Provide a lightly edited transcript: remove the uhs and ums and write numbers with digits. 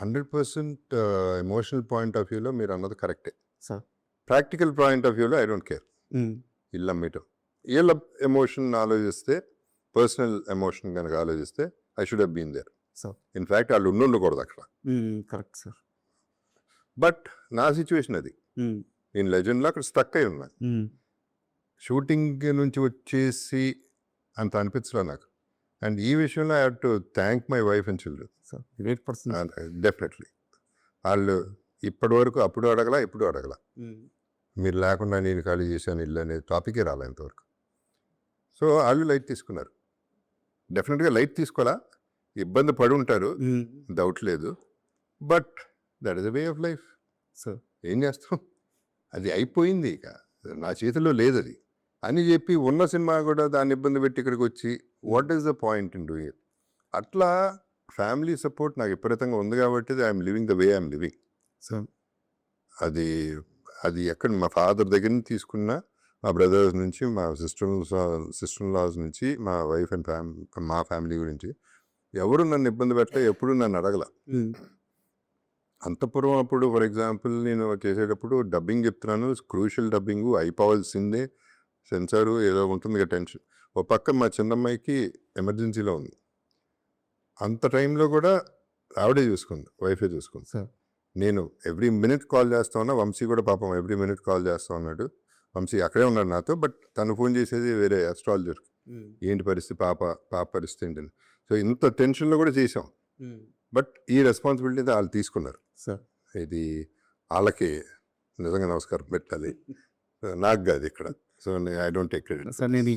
100% emotional point of వ్యూలో మీరు అన్నది కరెక్టే. సార్. ప్రాక్టికల్ పాయింట్ ఆఫ్ వ్యూలో ఐ డోంట్ కేర్. ఇల్లు అమ్మేయటం వీళ్ళ ఎమోషన్ ఆలోచిస్తే, పర్సనల్ ఎమోషన్ కనుక ఆలోచిస్తే I should have been there. Sir. In fact వాళ్ళు ఉండకూడదు అక్కడ. Correct sir. బట్ నా సిచ్యువేషన్ అది. నేను లెజెండ్లో అక్కడ స్టక్ అయి ఉన్నాను. షూటింగ్ నుంచి వచ్చేసి అంత అనిపించలే నాకు. అండ్ ఈ విషయంలో I have to thank my wife and children. Sir great person. Definitely వాళ్ళు ఇప్పటి వరకు అప్పుడు అడగలా, ఇప్పుడు అడగలా. మీరు లేకుండా నేను ఖాళీ చేశాను ఇల్లు అనే టాపికే రాలే ఇంతవరకు. సో వాళ్ళు లైట్ తీసుకున్నారు. డెఫినెట్గా లైట్ తీసుకోవాలా, ఇబ్బంది పడి ఉంటారు, డౌట్ లేదు. But that is the way of life. Sir. ఏం చేస్తాం, అది అయిపోయింది, ఇక నా చేతిలో లేదు అది అని చెప్పి ఉన్న సినిమా కూడా దాన్ని ఇబ్బంది పెట్టి ఇక్కడికి వచ్చి what is the point in doing it. అట్లా ఫ్యామిలీ సపోర్ట్ నాకు విపరీతంగా ఉంది కాబట్టి I'm living the way I'm living. Sir. అది అది ఎక్కడ మా ఫాదర్ దగ్గర నుంచి తీసుకున్న, మా బ్రదర్స్ నుంచి, మా సిస్టర్ లాస్ నుంచి, మా వైఫ్ అండ్ మా ఫ్యామిలీ గురించి ఎవరు నన్ను ఇబ్బంది పెట్టలే, ఎప్పుడు నన్ను అడగల. అంతపురం అప్పుడు ఫర్ ఎగ్జాంపుల్ నేను చేసేటప్పుడు డబ్బింగ్ చెప్తున్నాను, క్రూషియల్ డబ్బింగ్ అయిపోవాల్సిందే, సెన్సారు ఏదో ఉంటుంది కదా టెన్షన్. ఓ పక్క మా చిన్నమ్మాయికి ఎమర్జెన్సీలో ఉంది. అంత టైంలో కూడా ఆవిడే చూసుకుంది, వైఫే చూసుకుంది. సార్. నేను ఎవ్రీ మినిట్ కాల్ చేస్తా ఉన్నా, వంశీ కూడా పాపం ఎవ్రీ మినిట్ కాల్ చేస్తూ ఉన్నాడు. వంశీ అక్కడే ఉన్నాడు నాతో, బట్ తను ఫోన్ చేసేది వేరే అస్ట్రాలజర్, ఏంటి పరిస్థితి, పాప పరిస్థితి ఏంటని. సో ఇంత టెన్షన్లో కూడా చేసాం. బట్ ఈ రెస్పాన్సిబిలిటీ వాళ్ళు తీసుకున్నారు. సార్. ఇది వాళ్ళకి నిజంగా నమస్కారం పెట్టాలి, నాకు కాదు ఇక్కడ. So I don't take credit. Sir నేను ఈ